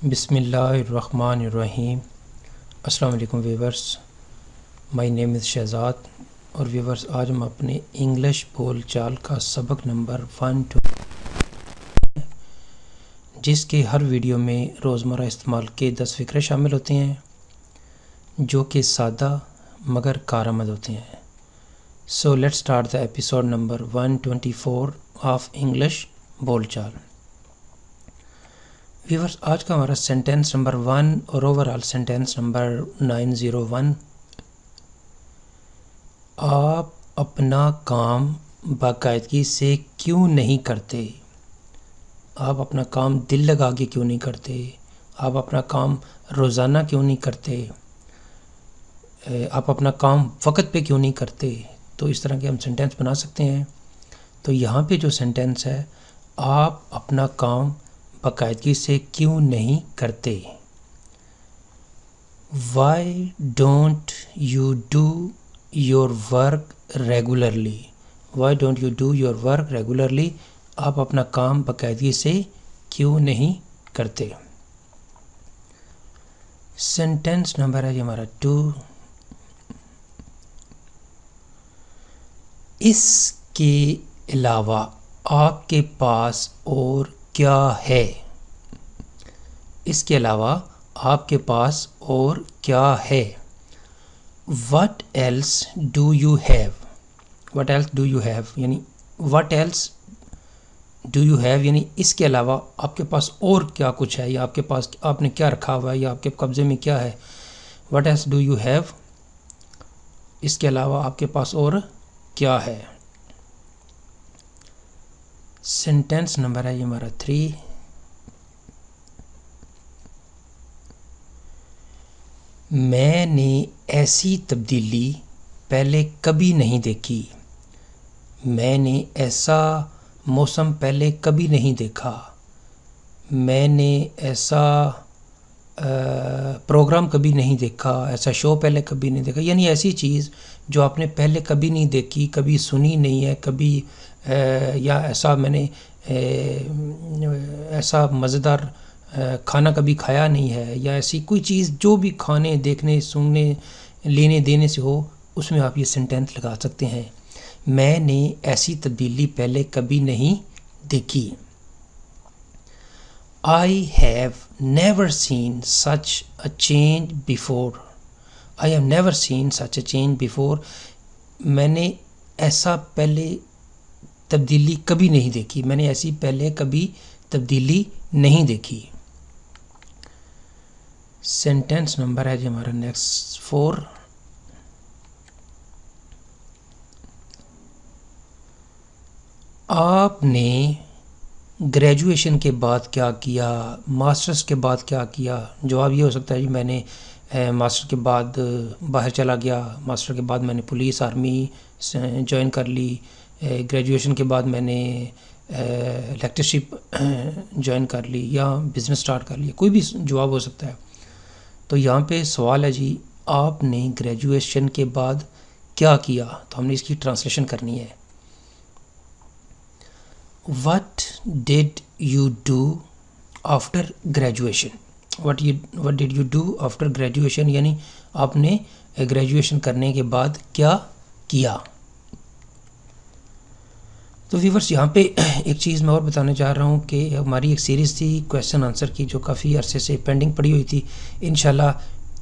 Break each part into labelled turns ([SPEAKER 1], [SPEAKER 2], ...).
[SPEAKER 1] بسم اللہ الرحمن الرحیم۔ السلام علیکم ویورز، مائی نیم از شہزاد اور ویورز آج ہم اپنے انگلش بول چال کا سبق نمبر 1 جس کے ہر ویڈیو میں روزمرہ استعمال کے 10 فقرے شامل ہوتے ہیں جو کہ سادہ مگر کارآمد ہوتے ہیں۔ So let start the episode number 124 of English بول چال۔ ویورز آج کا ہمارا سینٹینس نمبر 1 اور اوورآل سینٹینس نمبر 901۔ آپ اپنا کام باقاعدگی سے کیوں نہیں کرتے؟ آپ اپنا کام دل لگا کے کیوں نہیں کرتے؟ آپ اپنا کام روزانہ کیوں نہیں کرتے؟ آپ اپنا کام وقت پہ کیوں نہیں کرتے؟ تو اس طرح کے ہم سینٹینس بنا سکتے ہیں۔ تو یہاں پہ جو سینٹینس ہے، آپ اپنا کام باقاعدگی سے کیوں نہیں کرتے؟ Why don't you do your work regularly? Why don't you do your work regularly? آپ اپنا کام باقاعدگی سے کیوں نہیں کرتے؟ سینٹینس نمبر ہے ہمارا 2۔ اس کے علاوہ آپ کے پاس اور کیا ہے؟ اس کے علاوہ آپ کے پاس اور کیا ہے؟ What else do you have? What else do you have؟ یعنی what else do you have یعنی اس کے علاوہ آپ کے پاس اور کیا کچھ ہے، یا آپ کے پاس آپ نے کیا رکھا ہوا ہے، یا آپ کے قبضے میں کیا ہے۔ What else do you have؟ اس کے علاوہ آپ کے پاس اور کیا ہے۔ سینٹینس نمبر ہے ہمارا 3۔ میں نے ایسی تبدیلی پہلے کبھی نہیں دیکھی۔ میں نے ایسا موسم پہلے کبھی نہیں دیکھا۔ میں نے ایسا پروگرام کبھی نہیں دیکھا، ایسا شو پہلے کبھی نہیں دیکھا۔ یعنی ایسی چیز جو آپ نے پہلے کبھی نہیں دیکھی، کبھی سنی نہیں ہے، کبھی یا ایسا میں نے ایسا مزیدار کھانا کبھی کھایا نہیں ہے، یا ایسی کوئی چیز جو بھی کھانے، دیکھنے، سننے، لینے دینے سے ہو، اس میں آپ یہ سینٹینس لگا سکتے ہیں۔ میں نے ایسی تبدیلی پہلے کبھی نہیں دیکھی۔ I have never seen such a change before. I have never seen such a change before. میں نے ایسا پہلے تبدیلی کبھی نہیں دیکھی۔ میں نے ایسی پہلے کبھی تبدیلی نہیں دیکھی۔ سینٹینس نمبر ہے ہمارا نیکسٹ 4۔ آپ نے گریجویشن کے بعد کیا کیا؟ ماسٹرز کے بعد کیا کیا؟ جواب یہ ہو سکتا ہے میں نے ماسٹر کے بعد باہر چلا گیا، ماسٹر کے بعد میں نے پولیس آرمی جوائن کر لی، گریجویشن کے بعد میں نے لیکچرشپ جوائن کر لی، یا بزنس سٹارٹ کر لیا۔ کوئی بھی جواب ہو سکتا ہے۔ تو یہاں پہ سوال ہے جی، آپ نے گریجویشن کے بعد کیا کیا؟ تو ہم نے اس کی ٹرانسلیشن کرنی ہے۔ What did you do after graduation? What did you do after graduation؟ یعنی آپ نے گریجویشن کرنے کے بعد کیا کیا؟ تو ویورس یہاں پہ ایک چیز میں اور بتانا چاہ رہا ہوں کہ ہماری ایک سیریز تھی کویسچن آنسر کی، جو کافی عرصے سے پینڈنگ پڑی ہوئی تھی۔ انشاءاللہ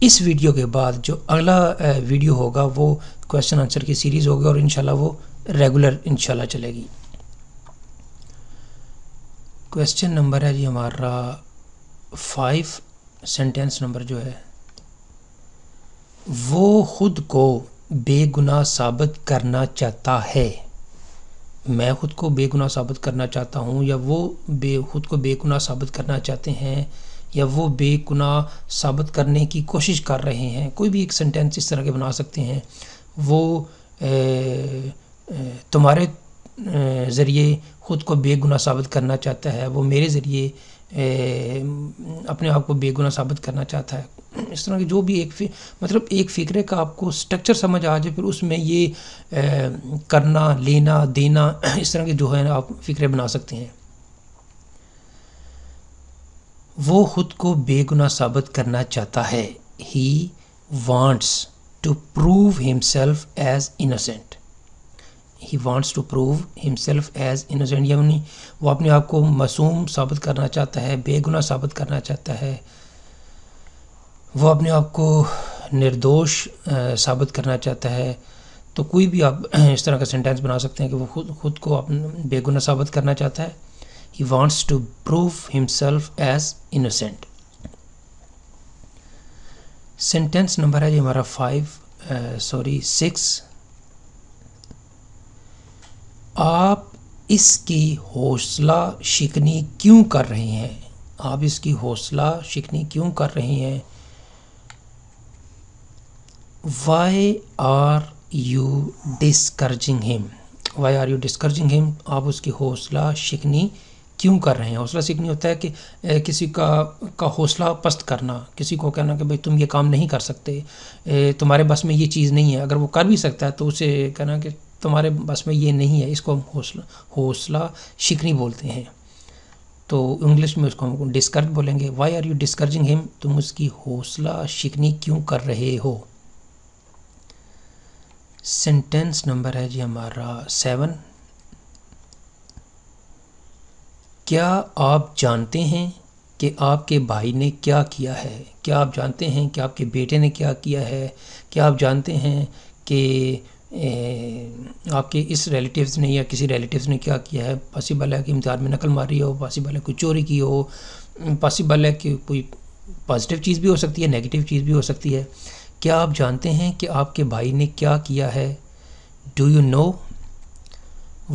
[SPEAKER 1] اس ویڈیو کے بعد جو اگلا ویڈیو ہوگا وہ کویسچن آنسر کی سیریز ہوگی، اور انشاءاللہ وہ ریگولر انشاءاللہ چلے گی۔ کویسچن نمبر ہے جی ہمارا 5۔ سینٹینس نمبر جو ہے، وہ خود کو بے گناہ ثابت کرنا چاہتا ہے۔ میں خود کو بے گناہ ثابت کرنا چاہتا ہوں، یا وہ خود کو بے گناہ ثابت کرنا چاہتے ہیں، یا وہ بے گناہ ثابت کرنے کی کوشش کر رہے ہیں۔ کوئی بھی ایک سینٹینس اس طرح کے بنا سکتے ہیں۔ وہ تمہارے ذریعے خود کو بے گناہ ثابت کرنا چاہتا ہے، وہ میرے ذریعے اپنے آپ کو بے گناہ ثابت کرنا چاہتا ہے۔ اس طرح کی جو بھی مطلب ایک فقرے کا آپ کو سٹرکچر سمجھ آ جائے، پھر اس میں یہ کرنا، لینا، دینا، اس طرح کے جو ہے آپ فقرے بنا سکتے ہیں۔ وہ خود کو بے گناہ ثابت کرنا چاہتا ہے. He wants to prove himself as innocent. He wants to prove himself as innocent. یعنی وہ اپنے آپ کو معصوم ثابت کرنا چاہتا ہے, بے گناہ ثابت کرنا چاہتا ہے, وہ اپنے آپ کو نردوش ثابت کرنا چاہتا ہے. تو کوئی بھی آپ اس طرح کا سینٹینس بنا سکتے ہیں کہ وہ خود کو بے گناہ ثابت کرنا چاہتا ہے. He wants to prove himself as innocent. Sentence number ہے جی ہمارا 6. آپ اس کی حوصلہ شکنی کیوں کر رہے ہیں؟ آپ اس کی حوصلہ شکنی کیوں کر رہے ہیں؟ Why are you discouraging him? Why are you discouraging him? آپ اس کی حوصلہ شکنی کیوں کر رہے ہیں؟ حوصلہ شکنی ہوتا ہے کہ کسی کا حوصلہ پست کرنا, کسی کو کہنا کہ بھئی تم یہ کام نہیں کر سکتے, تمہارے بس میں یہ چیز نہیں ہے. اگر وہ کر بھی سکتا ہے تو اسے کہنا کہ تمہارے بس میں یہ نہیں ہے. اس کو ہم حوصلہ شکنی بولتے ہیں. تو انگلش میں اس کو ہم ڈسکرج بولیں گے. وائی آر یو ڈسکرجنگ ہم؟ تم اس کی حوصلہ شکنی کیوں کر رہے ہو؟ سینٹینس نمبر ہے جی ہمارا 7. کیا آپ جانتے ہیں کہ آپ کے بھائی نے کیا کیا ہے؟ کیا آپ جانتے ہیں کہ آپ کے بیٹے نے کیا کیا ہے؟ کیا آپ جانتے ہیں کہ آپ کے اس ریلیٹیوز نے یا کسی ریلیٹیوز نے کیا کیا ہے؟ پاسبل ہے کہ امتحان میں نقل ماری ہو, پاسبل ہے کوئی چوری کی ہو, پاسبل ہے کہ کوئی پازیٹیو چیز بھی ہو سکتی ہے, نیگیٹیو چیز بھی ہو سکتی ہے. کیا آپ جانتے ہیں کہ آپ کے بھائی نے کیا کیا ہے؟ Do you know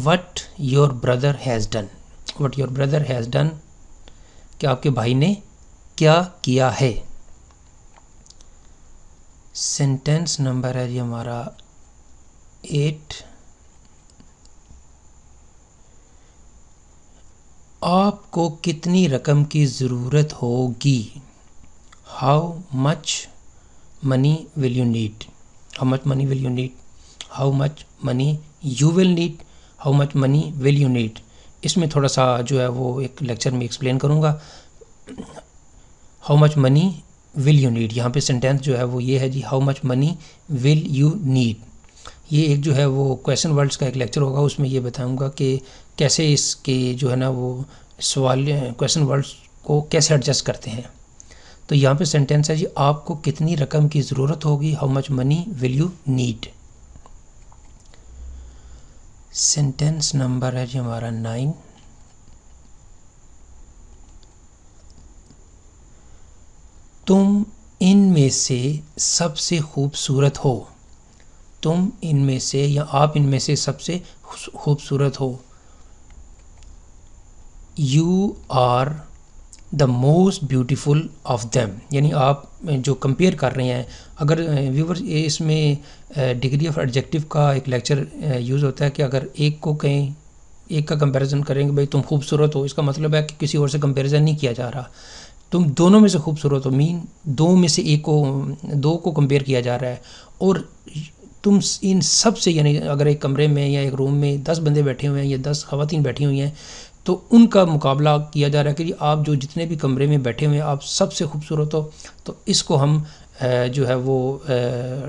[SPEAKER 1] what your brother has done? What your brother has done, کہ آپ کے بھائی نے کیا کیا ہے. سینٹینس نمبر ہے جی ہمارا 8. آپ کو کتنی رقم کی ضرورت ہوگی؟ How much money will you need? How much money will you need? How much money you will need? How much money will you need? اس میں تھوڑا سا جو ہے وہ ایک لیکچر میں ایکسپلین کروں گا. How much money will you need, یہاں پہ سینٹینس جو ہے وہ یہ ہے جی how much money will you need. یہ ایک جو ہے وہ کویشچن ورڈس کا ایک لیکچر ہوگا, اس میں یہ بتاؤں گا کہ کیسے اس کے جو ہے نا وہ سوال کویشچن ورڈس کو کیسے ایڈجسٹ کرتے ہیں. تو یہاں پہ سینٹینس ہے جی آپ کو کتنی رقم کی ضرورت ہوگی؟ How much money will you need. Sentence number ہے جی ہمارا 9. تم ان میں سے سب سے خوبصورت ہو. تم ان میں سے یا آپ ان میں سے سب سے خوبصورت ہو. You are the most beautiful of them, یعنی آپ جو کمپیئر کر رہے ہیں. اگر ویور اس میں ڈگری آف ایڈجیکٹیو کا ایک لیکچر یوز ہوتا ہے کہ اگر ایک کو کہیں, ایک کا کمپیریزن کریں کہ بھئی تم خوبصورت ہو, اس کا مطلب ہے کہ کسی اور سے کمپیریزن نہیں کیا جا رہا, تم دونوں میں سے خوبصورت ہو. دو میں سے ایک کو, دو کو کمپیئر کیا جا رہا ہے, اور تم ان سب سے, یعنی اگر ایک کمرے میں یا ایک روم میں 10 بندے بیٹھے ہوئے ہیں یا 10 خواتین بیٹھی ہوئی ہیں, تو ان کا مقابلہ کیا جا رہا ہے کہ آپ جو جتنے بھی کمرے میں بیٹھے ہوئے ہیں آپ سب سے خوبصورت ہو. تو اس کو ہم جو ہے وہ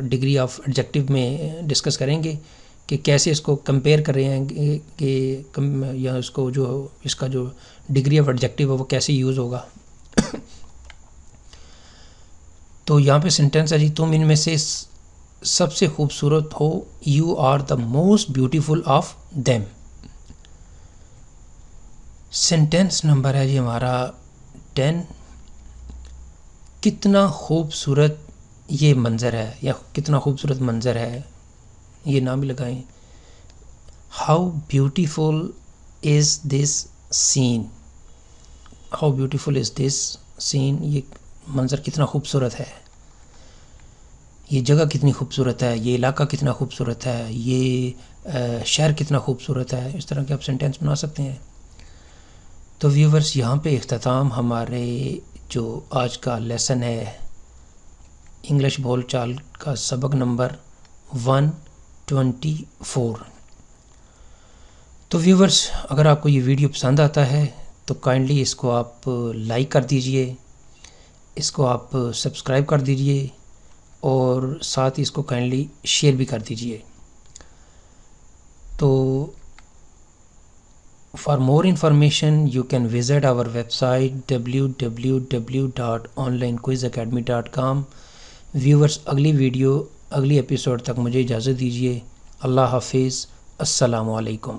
[SPEAKER 1] ڈگری آف ایڈجیکٹیو میں ڈسکس کریں گے کہ کیسے اس کو کمپیئر کر رہے ہیں کہ یا اس کو جو اس کا جو ڈگری آف ایڈجیکٹیو ہے وہ کیسے یوز ہوگا. تو یہاں پہ سینٹینس ہے جی تم ان میں سے سب سے خوبصورت ہو. You are the most beautiful of them. Sentence number ہے جی ہمارا 10. کتنا خوبصورت یہ منظر ہے, یا کتنا خوبصورت منظر ہے, یہ نام بھی لگائیں. How beautiful is this scene. How beautiful is this scene, یہ منظر کتنا خوبصورت ہے, یہ جگہ کتنی خوبصورت ہے, یہ علاقہ کتنا خوبصورت ہے, یہ شہر کتنا خوبصورت ہے. اس طرح کے آپ سینٹینس بنا سکتے ہیں. تو ویورز یہاں پہ اختتام ہمارے جو آج کا لیسن ہے انگلش بول چال کا سبق نمبر 124. تو ویورز اگر آپ کو یہ ویڈیو پسند آتا ہے تو کائنڈلی اس کو آپ لائک کر دیجئے، اس کو آپ سبسکرائب کر دیجئے اور ساتھ ہی اس کو کائنڈلی شیئر بھی کر دیجئے۔ تو for more information you can visit our website www.onlinequizacademy.com۔ Viewers, اگلی ایپیسوڈ تک مجھے اجازت دیجیے۔ اللہ حافظ، السلام علیکم۔